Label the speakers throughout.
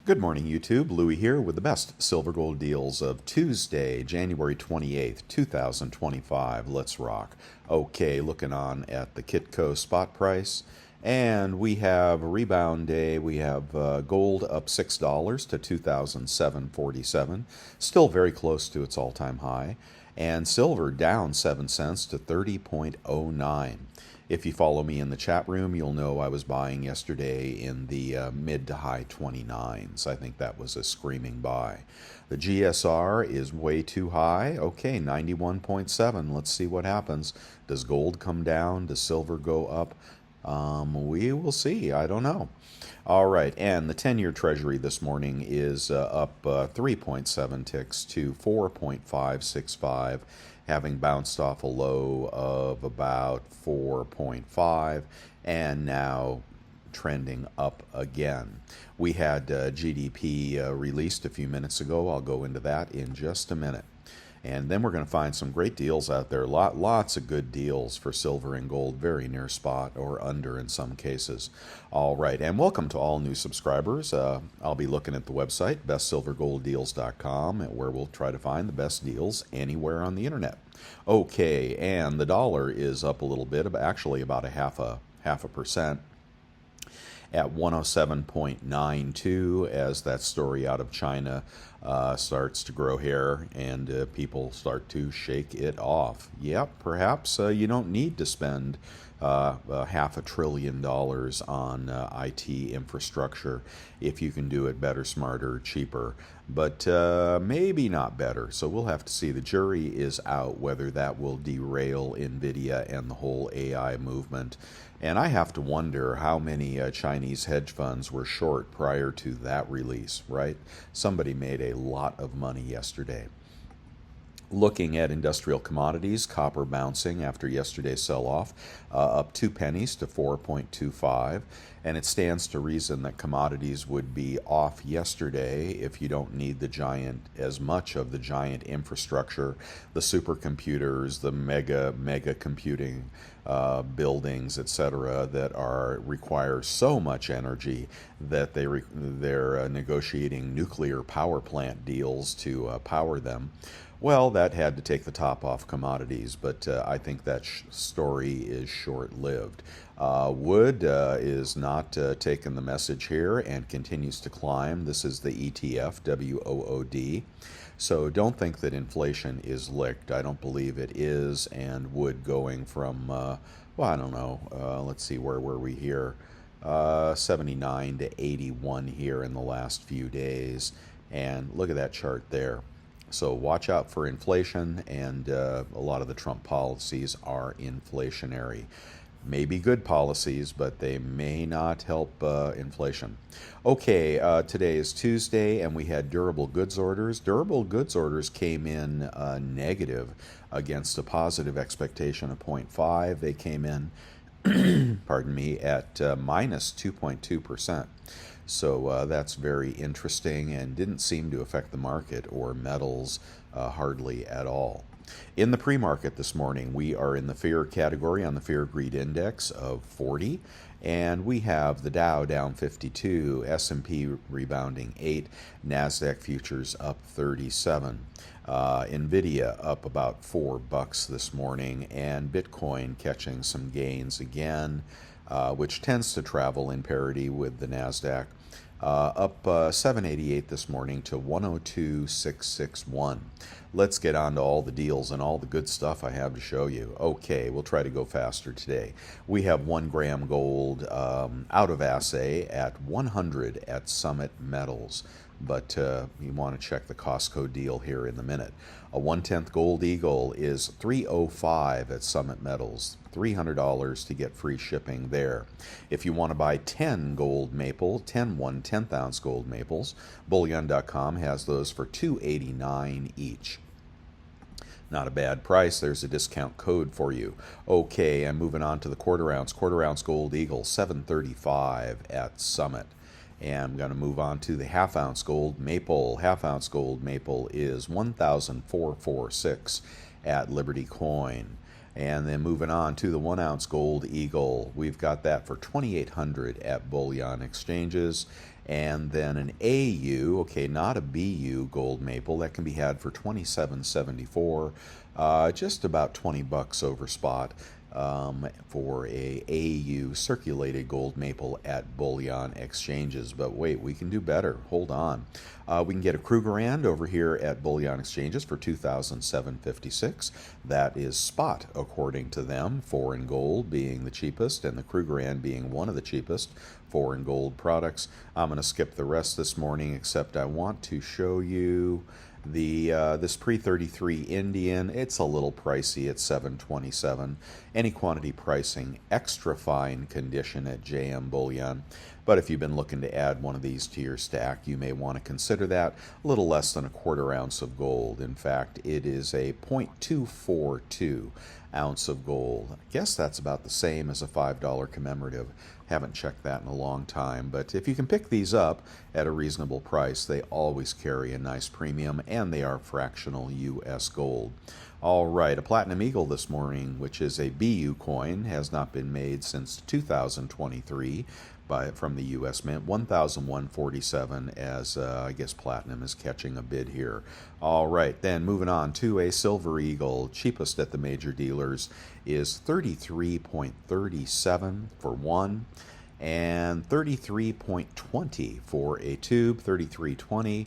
Speaker 1: Good morning, YouTube. Louie here with the best silver gold deals of Tuesday, January 28th, 2025. Let's rock. Okay, looking on at the Kitco spot price. And we have a rebound day. We have gold up $6 to 2,747. Still very close to its all-time high. And silver down 7 cents to 30.09. If you follow me in the chat room, you'll know I was buying yesterday in the mid to high 29s. I think that was a screaming buy. The GSR is way too high. Okay, 91.7. Let's see what happens. Does gold come down? Does silver go up? We will see. I don't know. All right, and the 10-year Treasury this morning is up 3.7 ticks to 4.565, having bounced off a low of about 4.5, and now trending up again. We had GDP released a few minutes ago. I'll go into that in just a minute. And then we're going to find some great deals out there. Lots of good deals for silver and gold, very near spot or under in some cases. All right, and welcome to all new subscribers. I'll be looking at the website, bestsilvergolddeals.com, where we'll try to find the best deals anywhere on the internet. Okay, and the dollar is up a little bit, actually about half a percent. At 107.92 as that story out of China starts to grow hair and people start to shake it off. Yep, perhaps you don't need to spend $500 billion on IT infrastructure if you can do it better, smarter, cheaper, but maybe not better. So we'll have to see. The jury is out whether that will derail NVIDIA and the whole AI movement. And I have to wonder how many Chinese hedge funds were short prior to that release, right? Somebody made a lot of money yesterday. Looking at industrial commodities, copper bouncing after yesterday's sell-off, up 2 pennies to 4.25, and it stands to reason that commodities would be off yesterday if you don't need as much of the giant infrastructure, the supercomputers, the mega computing buildings, etc., that require so much energy that they're negotiating nuclear power plant deals to power them. Well, that had to take the top off commodities, but I think that story is short-lived. Wood is not taking the message here and continues to climb. This is the ETF, WOOD. So don't think that inflation is licked. I don't believe it is. And wood going from, well, I don't know. Let's see, where were we here? 79 to 81 here in the last few days. And look at that chart there. So watch out for inflation, and a lot of the Trump policies are inflationary. Maybe good policies, but they may not help inflation. Okay, today is Tuesday, and we had durable goods orders. Durable goods orders came in negative against a positive expectation of 0.5. They came in, pardon me, at minus 2.2%. So that's very interesting and didn't seem to affect the market or metals hardly at all. In the pre-market this morning, we are in the fear category on the Fear Greed Index of 40, and we have the Dow down 52, S&P rebounding 8, NASDAQ futures up 37. NVIDIA up about $4 this morning, and Bitcoin catching some gains again, which tends to travel in parity with the NASDAQ. Up 788 this morning to 102,661. Let's get on to all the deals and all the good stuff I have to show you. Okay, we'll try to go faster today. We have 1 gram gold out of assay at 100 at Summit Metals. But you want to check the Costco deal here in a minute. A 1/10 gold eagle is $305 at Summit Metals, $300 to get free shipping there. If you want to buy 10 gold maple, 10 1/10 ounce gold maples, bullion.com has those for $289 each. Not a bad price. There's a discount code for you. Okay, I'm moving on to the quarter ounce gold eagle, $735 at Summit. And I'm going to move on to the half ounce gold maple. Half ounce gold maple is $1,446 at Liberty Coin. And then moving on to the 1 ounce gold eagle, we've got that for 2,800 at bullion exchanges. And then an AU, okay, not a BU gold maple, that can be had for 27.74, just about 20 bucks over spot for a AU circulated gold maple at bullion exchanges. But wait, we can do better. Hold on. We can get a Krugerrand over here at bullion exchanges for 2,756. That is spot according to them, foreign gold being the cheapest and the Krugerrand being one of the cheapest foreign gold products. I'm going to skip the rest this morning, except I want to show you the this pre-33 Indian. It's a little pricey at $727. Any quantity pricing, extra fine condition at JM Bullion. But if you've been looking to add one of these to your stack, you may want to consider that. A little less than a 1/4 ounce of gold. In fact, it is a 0.242 ounce of gold. I guess that's about the same as a $5 commemorative. Haven't checked that in a long time, but if you can pick these up at a reasonable price, they always carry a nice premium, and they are fractional U.S. gold. All right, a Platinum Eagle this morning, which is a BU coin, has not been made since 2023 from the U.S. Mint, 1,147, as I guess Platinum is catching a bid here. All right, then moving on to a Silver Eagle, cheapest at the major dealers is 33.37 for one, and 33.20 for a tube, 33.20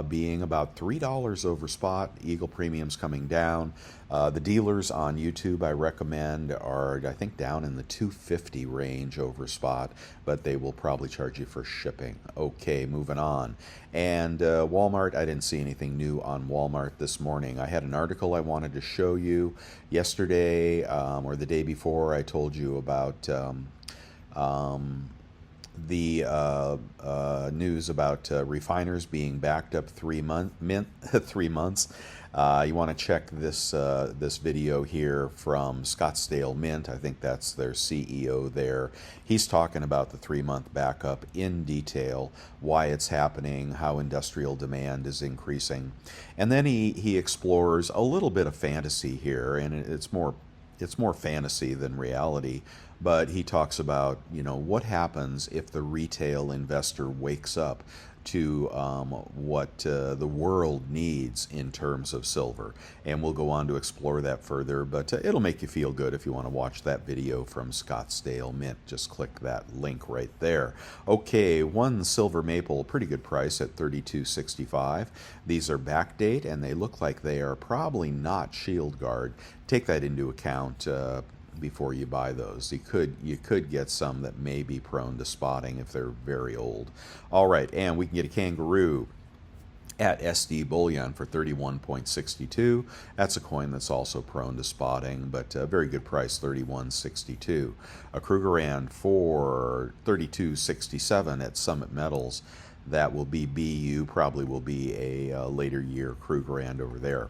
Speaker 1: being about $3 over spot. Eagle premiums coming down. The dealers on YouTube I recommend are, I think, down in the $250 range over spot, but they will probably charge you for shipping. Okay, moving on. And Walmart, I didn't see anything new on Walmart this morning. I had an article I wanted to show you yesterday or the day before. I told you about the news about refiners being backed up 3 months. You want to check this this video here from Scottsdale Mint. I think that's their CEO there. He's talking about the 3-month backup in detail, why it's happening, how industrial demand is increasing, and then he explores a little bit of fantasy here, and it's more fantasy than reality. But he talks about, what happens if the retail investor wakes up to what the world needs in terms of silver. And we'll go on to explore that further, but it'll make you feel good if you want to watch that video from Scottsdale Mint. Just click that link right there. Okay, one silver maple, pretty good price at $32.65. These are backdate, and they look like they are probably not shield guard. Take that into account before you buy those. You could get some that may be prone to spotting if they're very old. All right, and we can get a kangaroo at SD Bullion for 31.62. That's a coin that's also prone to spotting, but a very good price, 31.62. A Krugerrand for 32.67 at Summit Metals. That will be BU, probably will be a later year Krugerrand over there,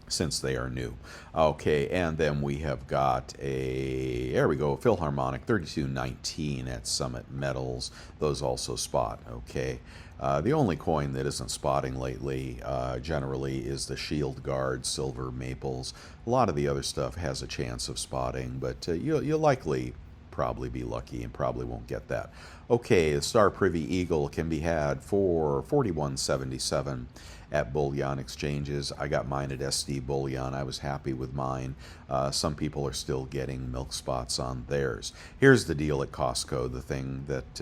Speaker 1: since they are new. Okay, and then we have got there we go, Philharmonic, 32.19 at Summit Metals. Those also spot, okay. The only coin that isn't spotting lately generally is the Shield Guard Silver Maples. A lot of the other stuff has a chance of spotting, but you'll likely probably be lucky and probably won't get that. Okay, the Star Privy Eagle can be had for $41.77 at bullion exchanges. I got mine at SD Bullion. I was happy with mine. Some people are still getting milk spots on theirs. Here's the deal at Costco, the thing that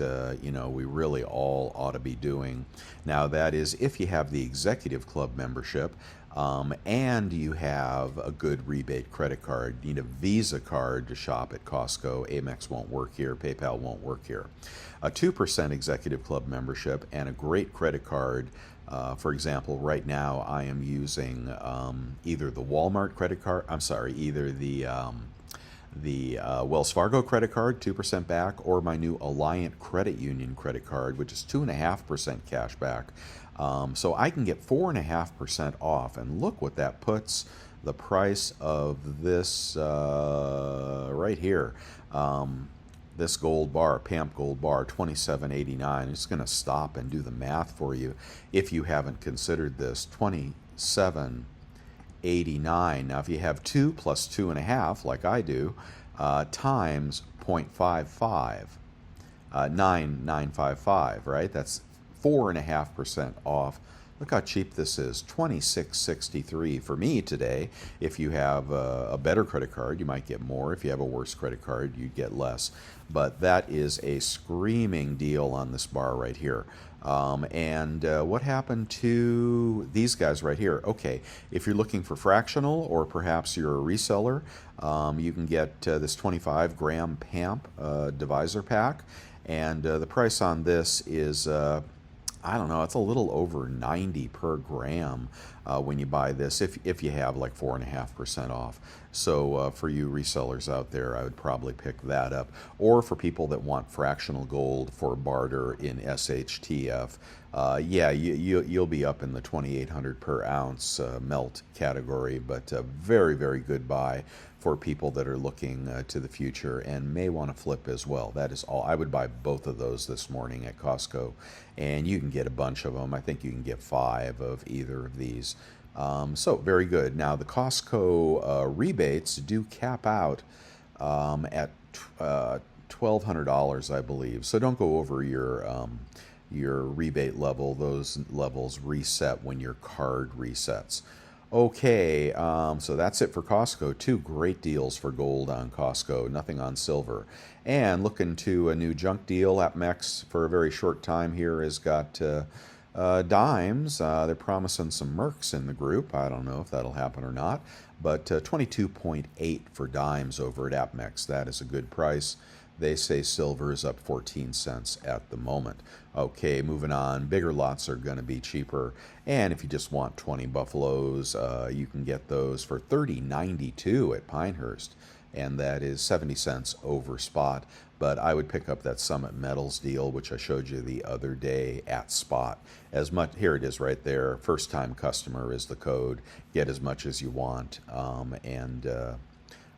Speaker 1: we really all ought to be doing. Now, that is if you have the Executive Club membership, and you have a good rebate credit card. You need a Visa card to shop at Costco. Amex won't work here. PayPal won't work here. A 2% Executive Club membership and a great credit card. For example, right now I am using either the Walmart credit card, either the Wells Fargo credit card, 2% back, or my new Alliant Credit Union credit card, which is 2.5% cash back. So I can get 4.5% off, and look what that puts the price of this right here. This gold bar, PAMP gold bar, $27.89. It's going to stop and do the math for you if you haven't considered this. $27.89 89. Now, if you have 2 plus 2.5, like I do, times 0.55, 9955, right? That's 4.5% off. Look how cheap this is, $26.63 for me today. If you have a better credit card, you might get more. If you have a worse credit card, you get less. But that is a screaming deal on this bar right here. What happened to these guys right here? Okay, if you're looking for fractional, or perhaps you're a reseller, you can get this 25-gram PAMP divisor pack. And the price on this is, I don't know, it's a little over 90 per gram when you buy this, if you have like 4.5% off. So for you resellers out there, I would probably pick that up. Or for people that want fractional gold for barter in SHTF, yeah, you'll be up in the 2,800 per ounce melt category, but a very, very good buy for people that are looking to the future and may want to flip as well. That is all. I would buy both of those this morning at Costco, and you can get a bunch of them. I think you can get 5 of either of these. So very good. Now the Costco rebates do cap out at $1,200, I believe. So don't go over your rebate level. Those levels reset when your card resets. Okay, so that's it for Costco. 2 great deals for gold on Costco, nothing on silver. And looking to a new junk deal, APMEX for a very short time here has got dimes. They're promising some mercs in the group. I don't know if that'll happen or not, but 22.8 for dimes over at APMEX. That is a good price. They say silver is up 14 cents at the moment. Okay, moving on. Bigger lots are going to be cheaper. And if you just want 20 buffaloes, you can get those for $30.92 at Pinehurst. And that is 70 cents over spot. But I would pick up that Summit Metals deal, which I showed you the other day at spot. As much, here it is right there. First time customer is the code. Get as much as you want.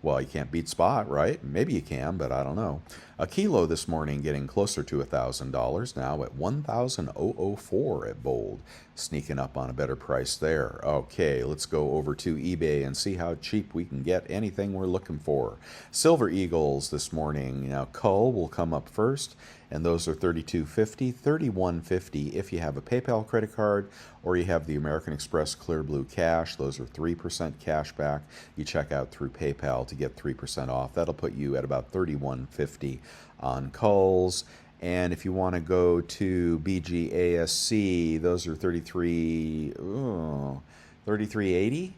Speaker 1: Well, you can't beat spot, right? Maybe you can, but I don't know. A kilo this morning getting closer to $1,000 now at $1,004 at Bold. Sneaking up on a better price there. Okay, let's go over to eBay and see how cheap we can get anything we're looking for. Silver Eagles this morning. Now, Cull will come up first, and those are $32.50, $31.50 if you have a PayPal credit card or you have the American Express Clear Blue Cash. Those are 3% cash back. You check out through PayPal to get 3% off. That'll put you at about $31.50 on Culls. And if you want to go to BGASC, those are $33.80.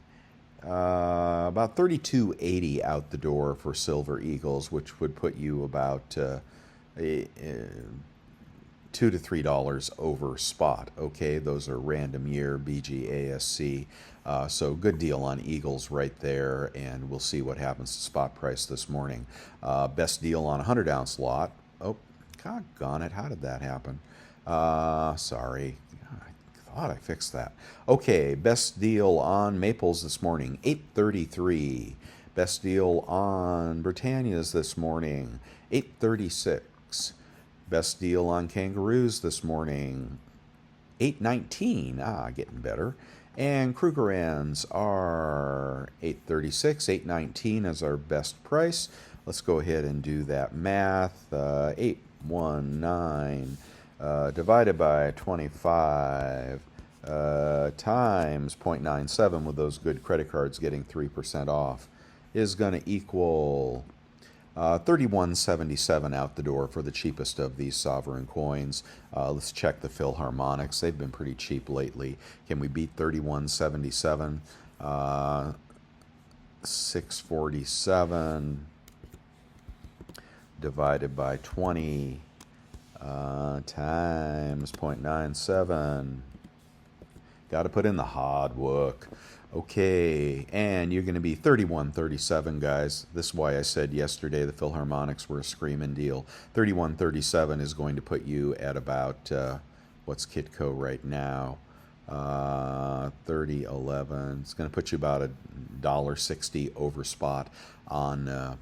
Speaker 1: About $32.80 out the door for Silver Eagles, which would put you about $2 to $3 over spot. Okay, those are random year BGASC. So good deal on Eagles right there, and we'll see what happens to spot price this morning. Best deal on a 100-ounce lot. Oh, doggone it, how did that happen? Sorry, I thought I fixed that. Okay, best deal on Maples this morning, $8.33. Best deal on Britannias this morning, $8.36. Best deal on Kangaroos this morning, $8.19. Getting better. And Krugerrands are $8.36, $8.19 as our best price. Let's go ahead and do that math. 819 divided by 25 times 0.97 with those good credit cards getting 3% off is going to equal $31.77 out the door for the cheapest of these sovereign coins. Let's check the Philharmonics. They've been pretty cheap lately. Can we beat $31.77? 647 divided by 20 times 0.97. Got to put in the hard work. Okay, and you're going to be $31.37, guys. This is why I said yesterday the Philharmonics were a screaming deal. $31.37 is going to put you at about, what's Kitco right now? 30.11. It's going to put you about $1.60 over spot on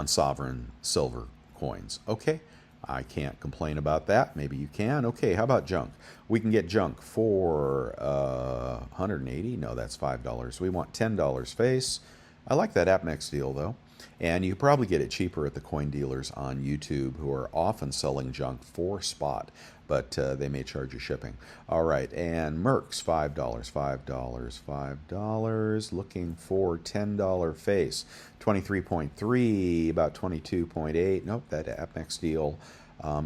Speaker 1: sovereign silver coins. Okay, I can't complain about that. Maybe you can. Okay, how about junk? We can get junk for 180. No, that's $5. We want $10 face. I like that AppNext deal though. And you could probably get it cheaper at the coin dealers on YouTube, who are often selling junk for spot, but they may charge you shipping. All right, and Mercs, $5, $5, $5. Looking for $10 face. 23.3, about 22.8. Nope, that AppNext deal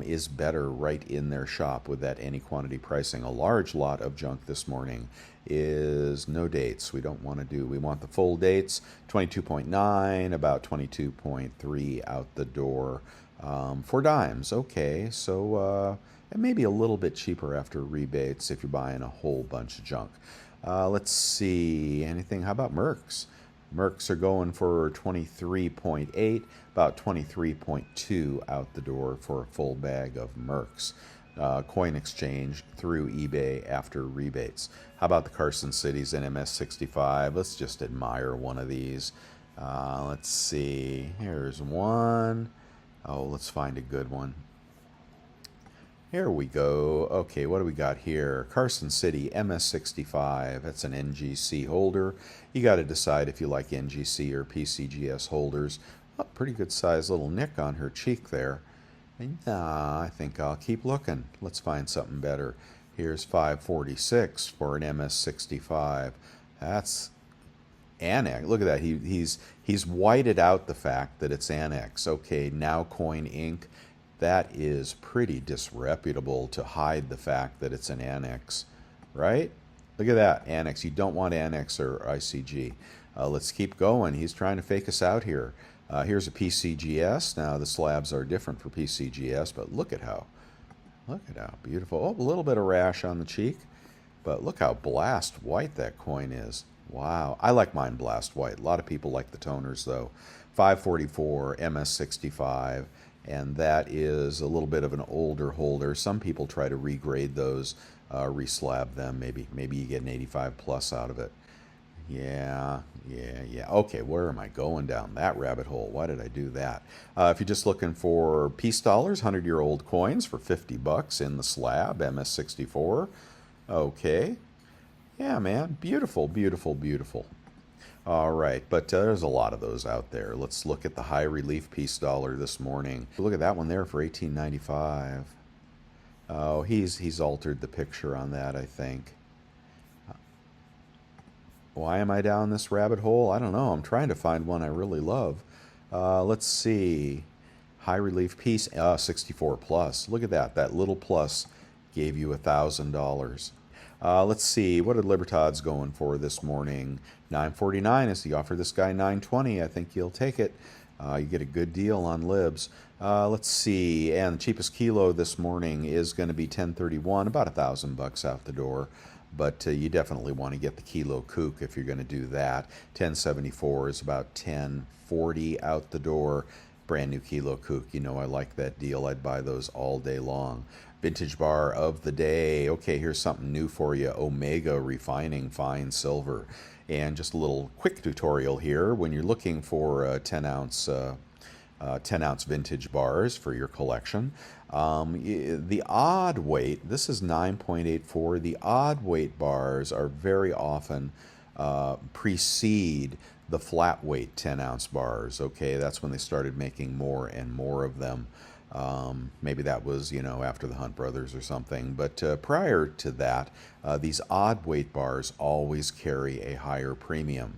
Speaker 1: is better right in their shop with that any quantity pricing. A large lot of junk this morning is no dates. We don't want to do, we want the full dates. 22.9, about 22.3 out the door for dimes. Okay, so it may be a little bit cheaper after rebates if you're buying a whole bunch of junk. Let's see, anything, how about Mercs? Mercs are going for 23.8, about 23.2 out the door for a full bag of Mercs. Coin exchange through eBay after rebates. How about the Carson Cities NMS 65? Let's just admire one of these. Let's see. Here's one. Oh, let's find a good one. Here we go. Okay, what do we got here? Carson City MS65. That's an NGC holder. You got to decide if you like NGC or PCGS holders. Oh, pretty good size little nick on her cheek there. And, I think I'll keep looking. Let's find something better. Here's 546 for an MS65. That's Annex. Look at that. He's whited out the fact that it's Annex. Okay, now Coin Inc. That is pretty disreputable to hide the fact that it's an Annex, right? Look at that, Annex. You don't want Annex or ICG. Let's keep going. He's trying to fake us out here. Here's a PCGS. Now the slabs are different for PCGS, but look at how beautiful. Oh, a little bit of rash on the cheek, but look how blast white that coin is. Wow, I like mine blast white. A lot of people like the toners though. 544 MS65. And that is a little bit of an older holder. Some people try to regrade those, reslab them. Maybe you get an 85 plus out of it. Yeah. Okay, where am I going down that rabbit hole? Why did I do that? If you're just looking for peace dollars, 100-year-old coins for $50 in the slab, MS64. Okay. Yeah, man. Beautiful, beautiful, beautiful. All right, but there's a lot of those out there. Let's look at the high relief peace dollar this morning. Look at that one there for $18.95. Oh, he's altered the picture on that, I think. Why am I down this rabbit hole? I don't know. I'm trying to find one I really love. Let's see. High relief piece, 64 plus. Look at that. That little plus gave you $1,000. Let's see, what did Libertad's going for this morning? $9.49 is the offer. This guy $9.20. I think you'll take it. You get a good deal on libs. Let's see, and the cheapest kilo this morning is going to be $10.31, about $1,000 out the door. But you definitely want to get the kilo kook if you're going to do that. $10.74 is about $10.40 out the door. Brand new kilo kook. You know I like that deal. I'd buy those all day long. Vintage bar of the day. Okay, here's something new for you. Omega Refining Fine Silver. And just a little quick tutorial here. When you're looking for 10 ounce vintage bars for your collection, the odd weight, this is 9.84. The odd weight bars are very often precede the flat weight 10 ounce bars. Okay, that's when they started making more and more of them. Maybe that was, after the Hunt brothers or something. But prior to that, these odd weight bars always carry a higher premium.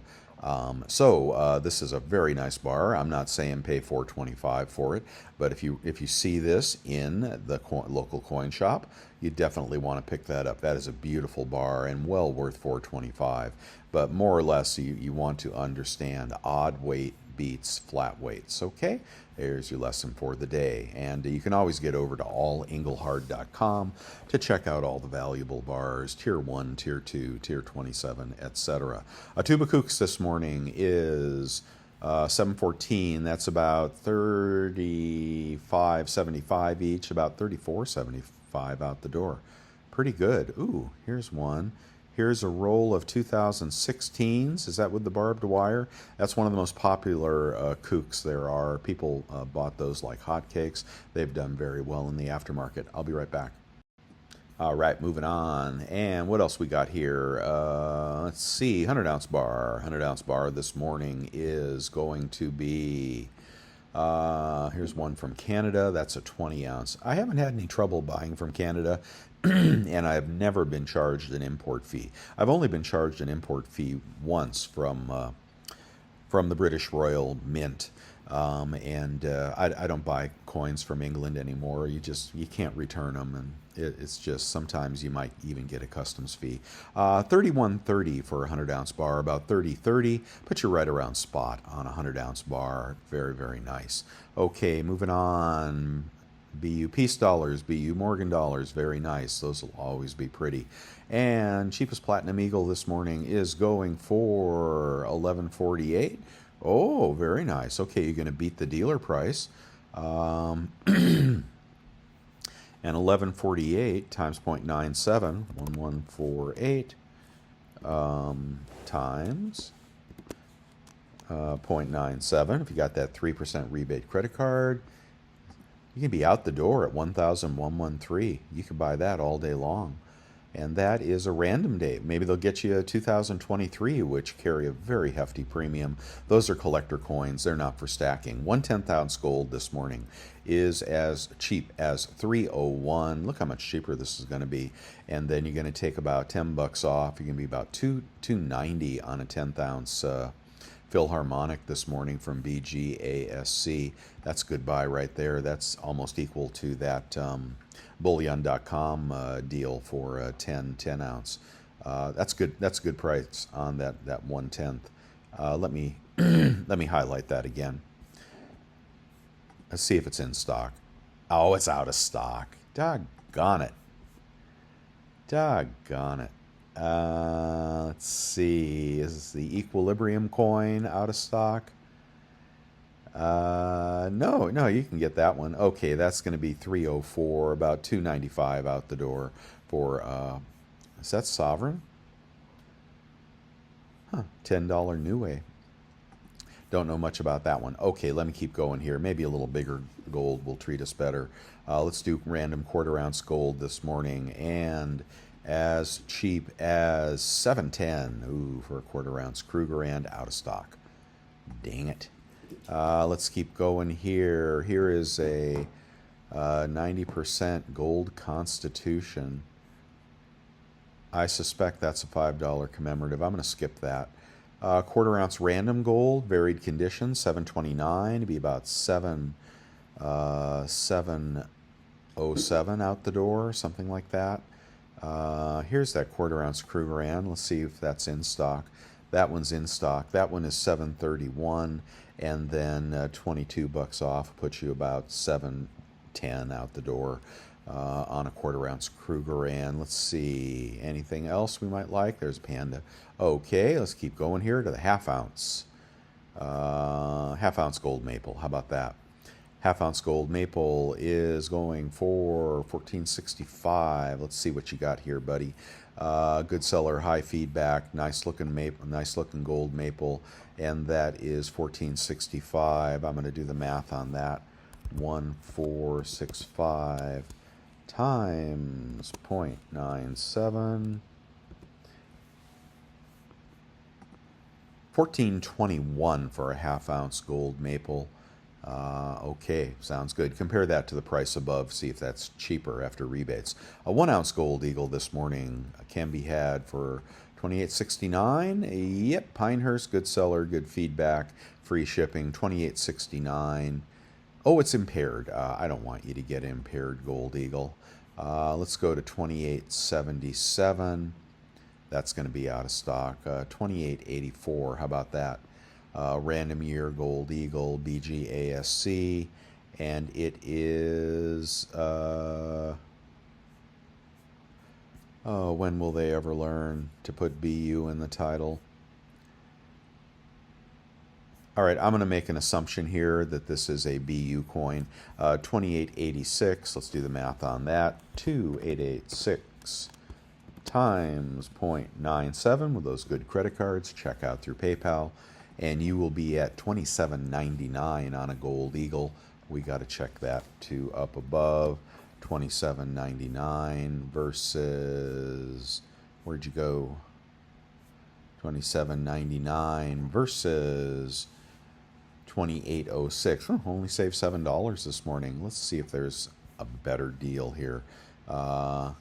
Speaker 1: So this is a very nice bar. I'm not saying pay $4.25 for it, but if you see this in the local coin shop, you definitely want to pick that up. That is a beautiful bar and well worth $4.25. But more or less, you want to understand odd weight beats flat weights. Okay, there's your lesson for the day. And you can always get over to allenglehart.com to check out all the valuable bars, Tier 1, Tier 2, Tier 27, etc. A tube of kooks this morning is $7.14. That's about $35.75 each, about $34.75 out the door. Pretty good. Ooh, here's one. Here's a roll of 2016s. Is that with the barbed wire? That's one of the most popular kooks there are. People bought those like hotcakes. They've done very well in the aftermarket. I'll be right back. All right, moving on. And what else we got here? Let's see, 100-ounce bar. 100-ounce bar this morning is going to be... here's one from Canada. That's a 20-ounce. I haven't had any trouble buying from Canada, and I've never been charged an import fee. I've only been charged an import fee once from the British Royal Mint. I don't buy coins from England anymore. You can't return them, and it's just sometimes you might even get a customs fee. 31.30 for a 100-ounce bar, about 30.30. Put you right around spot on a 100-ounce bar. Very, very nice. Okay, moving on. BU Peace dollars, BU Morgan dollars, very nice. Those will always be pretty. And cheapest Platinum Eagle this morning is going for 11.48. Oh, very nice. Okay, you're going to beat the dealer price. And 11.48 times 0.97, 1148 times 0.97. If you got that 3% rebate credit card, you can be out the door at 1,113. You can buy that all day long. And that is a random day. Maybe they'll get you a 2023, which carry a very hefty premium. Those are collector coins. They're not for stacking. 1/10 ounce gold this morning is as cheap as 301. Look how much cheaper this is going to be. And then you're going to take about $10 off. You're going to be about 290 on a 10th ounce Philharmonic this morning from BGASC. That's good buy right there. That's almost equal to that bullion.com deal for a 10 ounce. That's good. That's a good price on that 1/10. Let me let me highlight that again. Let's see if it's in stock. Oh, it's out of stock. Doggone it. Doggone it. Let's see. Is the Equilibrium coin out of stock? No, you can get that one. Okay, that's going to be 304, about 295 out the door for, is that Sovereign? Huh, $10 New Way. Don't know much about that one. Okay, let me keep going here. Maybe a little bigger gold will treat us better. Let's do random quarter-ounce gold this morning, and as cheap as 710. Ooh, for a quarter-ounce Krugerrand, out of stock. Dang it. Let's keep going here. Here is a 90% gold Constitution. I suspect that's a $5 commemorative. I'm going to skip that. Quarter-ounce random gold, varied condition, 729. It'd be about 707 out the door, something like that. Here's that quarter-ounce Krugerrand. Let's see if that's in stock. That one's in stock. That one is 731, and then $22 off puts you about 710 out the door on a quarter-ounce Krugerrand. Let's see, anything else we might like? There's Panda. Okay, let's keep going here to the half-ounce. Half-ounce gold maple. How about that? Half-ounce gold maple is going for $14.65. Let's see what you got here, buddy. Good seller, high feedback, nice looking maple, nice looking gold maple, and that is $14.65. I'm going to do the math on that. 1465 times 0.97. $14.21 for a half-ounce gold maple. Okay, sounds good. Compare that to the price above, see if that's cheaper after rebates. A 1-ounce gold eagle this morning can be had for $28.69. Yep, Pinehurst, good seller, good feedback, free shipping, $28.69. Oh, it's impaired. I don't want you to get impaired gold eagle. Let's go to $28.77. That's going to be out of stock. $28.84. How about that? Random year gold eagle, BGASC, and it is when will they ever learn to put BU in the title? All right, I'm going to make an assumption here that this is a BU coin. 2886, let's do the math on that. 2886 times 0.97 with those good credit cards. Check out through PayPal, and you will be at $27.99 on a Gold Eagle. We got to check that to up above. $27.99 versus, where'd you go? $27.99 versus $28.06. Only saved $7 this morning. Let's see if there's a better deal here. Let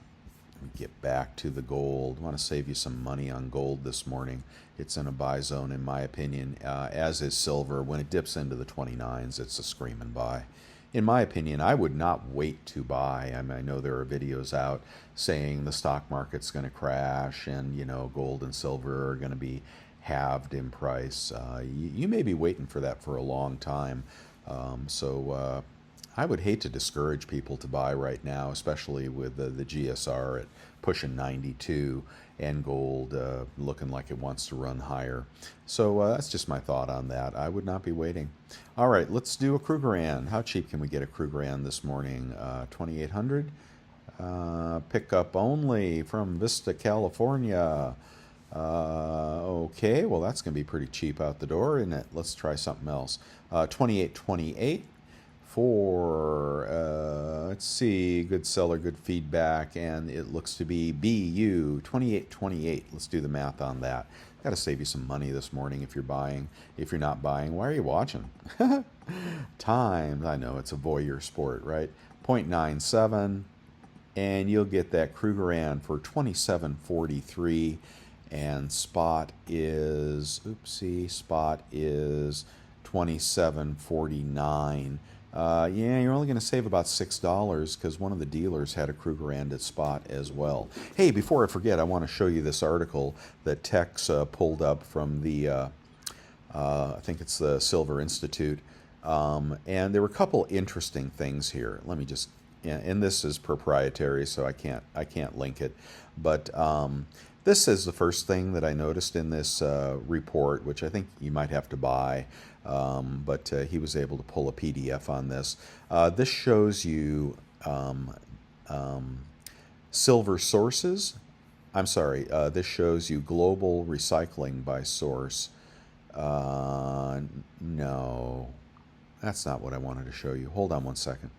Speaker 1: me get back to the gold. I want to save you some money on gold this morning. It's in a buy zone, in my opinion, as is silver. When it dips into the 29s, it's a screaming buy. In my opinion, I would not wait to buy. I mean, I know there are videos out saying the stock market's going to crash and, you know, gold and silver are going to be halved in price. You may be waiting for that for a long time. So I would hate to discourage people to buy right now, especially with the GSR at pushing 92 and gold looking like it wants to run higher. So that's just my thought on that. I would not be waiting. All right, let's do a Krugerrand. How cheap can we get a Krugerrand this morning? 2,800. Pickup only from Vista, California. Okay, well that's going to be pretty cheap out the door, isn't it? Let's try something else. 28.28 for, let's see, good seller, good feedback, and it looks to be BU 28.28. Let's do the math on that. Got to save you some money this morning if you're buying. If you're not buying, why are you watching? Times, I know it's a voyeur sport, right? 0.97, and you'll get that Krugerrand for 27.43. And spot is, oopsie, spot is 27.49. Yeah, you're only going to save about $6 because one of the dealers had a Krugerrand at spot as well. Hey, before I forget, I want to show you this article that Tex pulled up from the, I think it's the Silver Institute. And there were a couple interesting things here. Let me just, and this is proprietary, so I can't link it. But this is the first thing that I noticed in this report, which I think you might have to buy, but he was able to pull a PDF on this. This shows you silver sources. I'm sorry, this shows you global recycling by source. No, that's not what I wanted to show you. Hold on one second.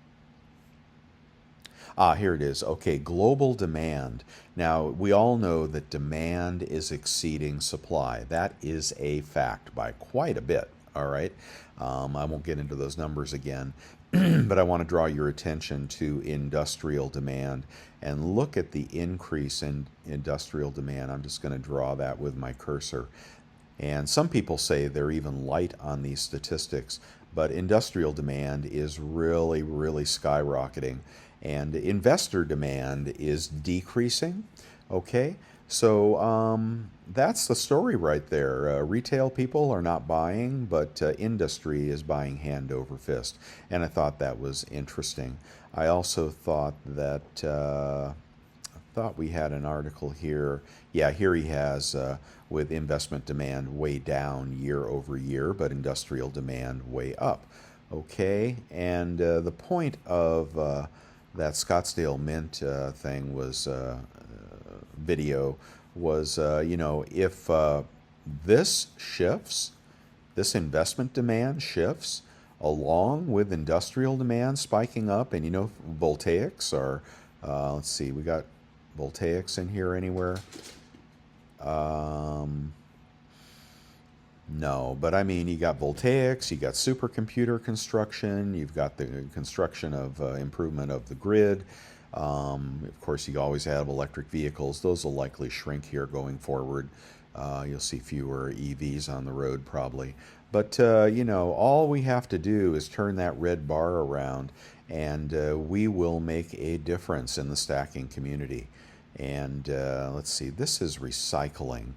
Speaker 1: Here it is. Okay, global demand. Now, we all know that demand is exceeding supply. That is a fact by quite a bit, all right? I won't get into those numbers again, but I want to draw your attention to industrial demand and look at the increase in industrial demand. I'm just going to draw that with my cursor. And some people say they're even light on these statistics, but industrial demand is really, really skyrocketing. And investor demand is decreasing. Okay, so that's the story right there. Retail people are not buying, but industry is buying hand over fist. And I thought that was interesting. I also thought that, I thought we had an article here. Yeah, here he has with investment demand way down year over year, but industrial demand way up. Okay, and the point of that Scottsdale Mint thing was video was, you know, if this shifts, this investment demand shifts along with industrial demand spiking up, and you know, voltaics are, let's see, we got voltaics in here anywhere? No, but I mean, you got voltaics, you got supercomputer construction, you've got the construction of improvement of the grid. Of course, you always have electric vehicles. Those will likely shrink here going forward. You'll see fewer EVs on the road probably. But, you know, all we have to do is turn that red bar around, and we will make a difference in the stacking community. And let's see, this is recycling.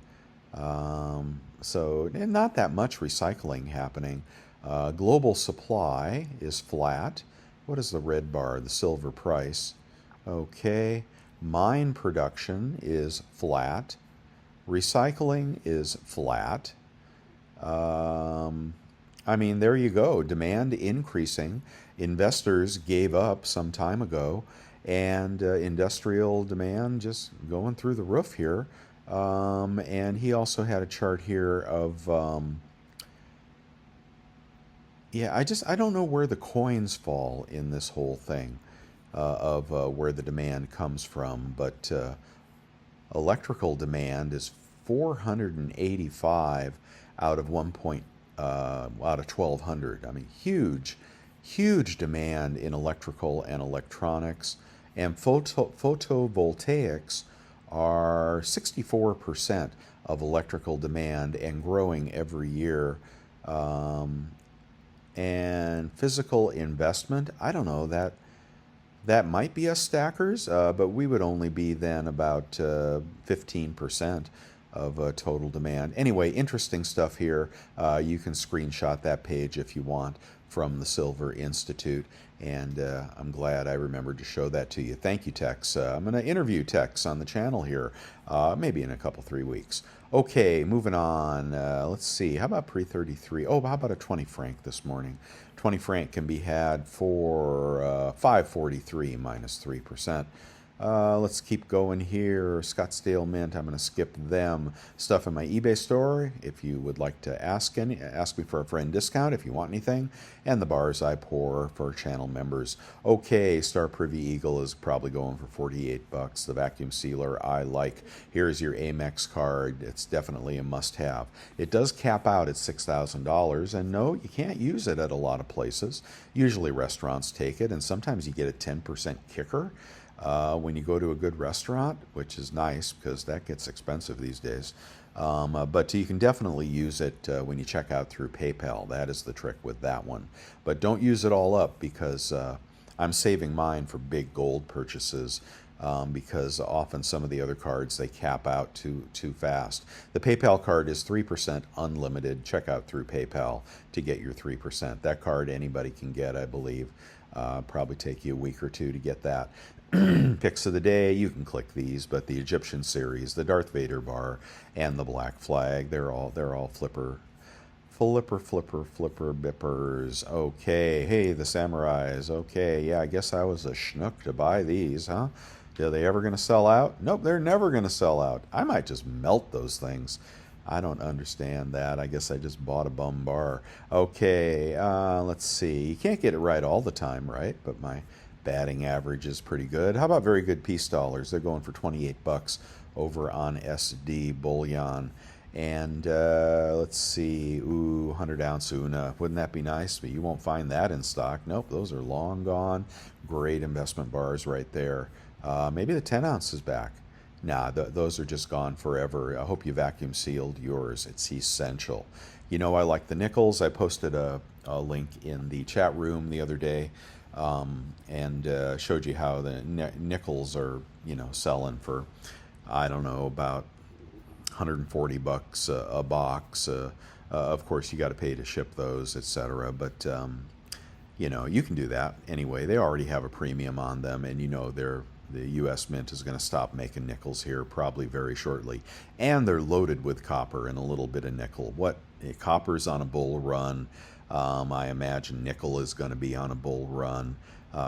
Speaker 1: So not that much recycling happening. Global supply is flat. What is the red bar? The silver price. Okay. Mine production is flat. Recycling is flat. I mean, there you go. Demand increasing. Investors gave up some time ago. and industrial demand just going through the roof here. And he also had a chart here of yeah, I don't know where the coins fall in this whole thing of where the demand comes from, but electrical demand is 485 out of out of 1200. I mean, huge demand in electrical and electronics, and photovoltaics are 64% of electrical demand and growing every year. And physical investment, I don't know, that might be us stackers, but we would only be then about 15% of total demand. Anyway, interesting stuff here. You can screenshot that page if you want from the Silver Institute, and I'm glad I remembered to show that to you. Thank you, Tex. I'm going to interview Tex on the channel here, maybe in a couple, 3 weeks. Okay, moving on. Let's see. How about pre-33? Oh, how about a 20 franc this morning? 20 franc can be had for 543 minus 3%. Let's keep going here. Scottsdale Mint, I'm going to skip them. Stuff in my eBay store, if you would like to ask me for a friend discount if you want anything. And the bars I pour for channel members. Okay, Star Privy Eagle is probably going for 48 bucks. The vacuum sealer I like. Here's your Amex card. It's definitely a must-have. It does cap out at $6,000, and no, you can't use it at a lot of places. Usually restaurants take it, and sometimes you get a 10% kicker. When you go to a good restaurant, which is nice because that gets expensive these days. But you can definitely use it when you check out through PayPal. That is the trick with that one. But don't use it all up because I'm saving mine for big gold purchases because often some of the other cards, they cap out too fast. The PayPal card is 3% unlimited. Check out through PayPal to get your 3%. That card anybody can get, I believe. Probably take you a week or two to get that. Picks of the day, you can click these, but the Egyptian series, the Darth Vader bar, and the Black Flag, they're all flipper bippers. Okay, hey, the samurais. Okay, yeah, I guess I was a schnook to buy these, huh? Are they ever going to sell out? Nope, they're never going to sell out. I might just melt those things. I don't understand that. I guess I just bought a bum bar. Okay, let's see. You can't get it right all the time, right? But my batting average is pretty good. How about very good peace dollars? They're going for 28 bucks over on SD Bullion. And let's see, 100-ounce Una. Wouldn't that be nice? But you won't find that in stock. Nope, those are long gone. Great investment bars right there. Maybe the 10-ounce is back. Nah, those are just gone forever. I hope you vacuum sealed yours. It's essential. You know, I like the nickels. I posted a link in the chat room the other day. And showed you how the nickels are, selling for, I don't know, about 140 bucks a box. Of course, you got to pay to ship those, etc. But you can do that anyway. They already have a premium on them, and the U.S. Mint is going to stop making nickels here probably very shortly, and they're loaded with copper and a little bit of nickel. Copper's on a bull run. I imagine nickel is going to be on a bull run.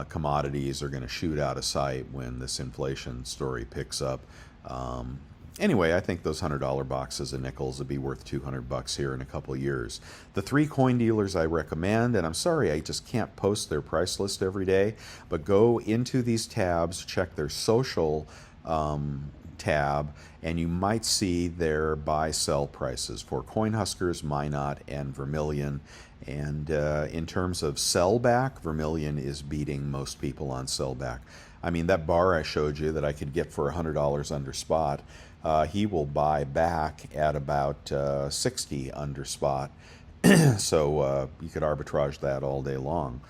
Speaker 1: Commodities are going to shoot out of sight when this inflation story picks up. Anyway, I think those $100 boxes of nickels will be worth 200 bucks here in a couple of years. The 3 coin dealers I recommend, and I'm sorry I just can't post their price list every day, but go into these tabs, check their social tab, and you might see their buy-sell prices for Coinhuskers, Minot, and Vermilion. And in terms of sellback, Vermilion is beating most people on sellback. I mean, that bar I showed you that I could get for $100 under spot, he will buy back at about 60 under spot. So you could arbitrage that all day long,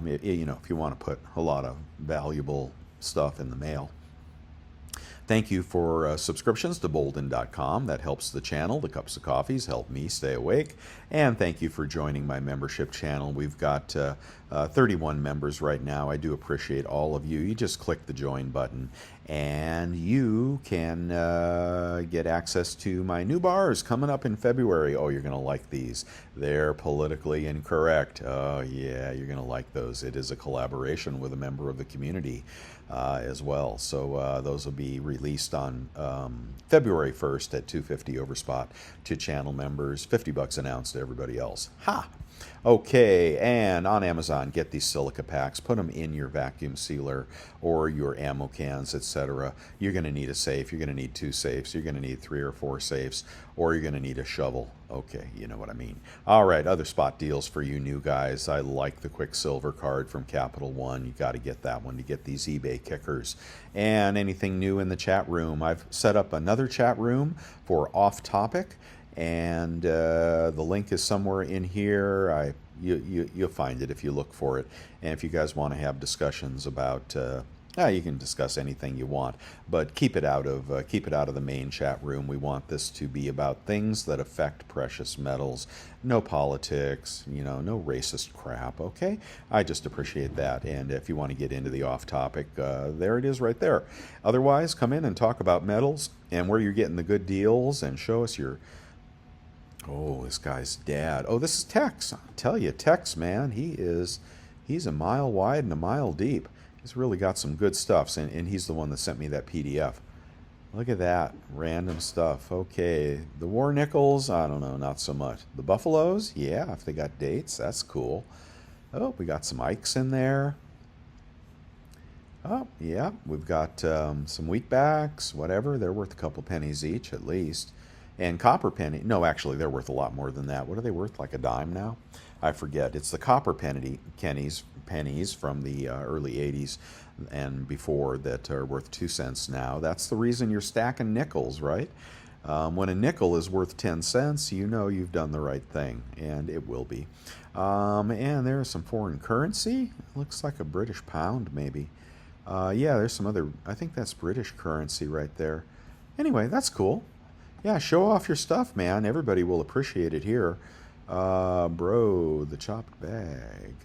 Speaker 1: if you want to put a lot of valuable stuff in the mail. Thank you for subscriptions to Bolden.com. That helps the channel. The cups of coffees help me stay awake. And thank you for joining my membership channel. We've got 31 members right now. I do appreciate all of you. You just click the join button and you can get access to my new bars coming up in February. Oh, you're going to like these. They're politically incorrect. Oh, yeah, you're going to like those. It is a collaboration with a member of the community as well. So those will be released on February 1st at $2.50 overspot to channel members, $50 an ounce to everybody else. Ha! Okay, and on Amazon, get these silica packs, put them in your vacuum sealer or your ammo cans, etc. You're going to need a safe, you're going to need 2 safes, you're going to need 3 or 4 safes, or you're going to need a shovel. Okay, you know what I mean. All right, other spot deals for you new guys. I like the Quicksilver card from Capital One. You got to get that one to get these eBay kickers. And anything new in the chat room, I've set up another chat room for Off Topic. And the link is somewhere in here. You'll find it if you look for it. And if you guys want to have discussions about, you can discuss anything you want, but keep it out of the main chat room. We want this to be about things that affect precious metals. No politics, no racist crap. Okay, I just appreciate that. And if you want to get into the off topic, there it is right there. Otherwise, come in and talk about metals and where you're getting the good deals, and show us your. Oh, this guy's dad. Oh, this is Tex. I'll tell you, Tex, man, he's a mile wide and a mile deep. He's really got some good stuff, and he's the one that sent me that PDF. Look at that, random stuff. Okay, the war nickels, I don't know, not so much. The buffaloes, yeah, if they got dates, that's cool. Oh, we got some Ikes in there. Oh, yeah, we've got some wheatbacks, whatever. They're worth a couple pennies each, at least. And copper penny, no, actually, they're worth a lot more than that. What are they worth, like a dime now? I forget. It's the copper pennies from the early 80s and before that are worth 2 cents now. That's the reason you're stacking nickels, right? When a nickel is worth 10 cents, you know you've done the right thing, and it will be. And there's some foreign currency. Looks like a British pound, maybe. Yeah, there's some other, I think that's British currency right there. Anyway, that's cool. Yeah, show off your stuff, man. Everybody will appreciate it here. Bro, the chopped bag.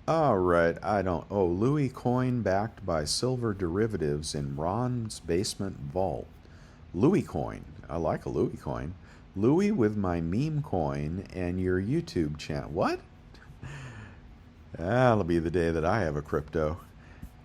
Speaker 1: All right, oh, Louis coin backed by silver derivatives in Ron's basement vault. Louis coin. I like a Louis coin. Louis with my meme coin and your YouTube channel. What? That'll be the day that I have a crypto.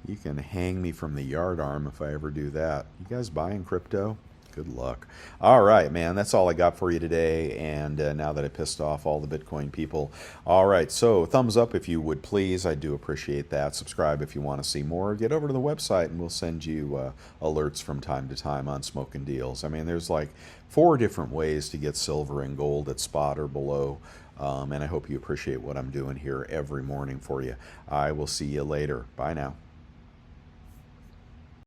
Speaker 1: You can hang me from the yardarm if I ever do that. You guys buying crypto? Good luck. All right, man, that's all I got for you today. And now that I pissed off all the Bitcoin people. All right, so thumbs up if you would, please. I do appreciate that. Subscribe if you want to see more. Get over to the website and we'll send you alerts from time to time on smoking deals. I mean, there's like 4 different ways to get silver and gold at spot or below. And I hope you appreciate what I'm doing here every morning for you. I will see you later. Bye now.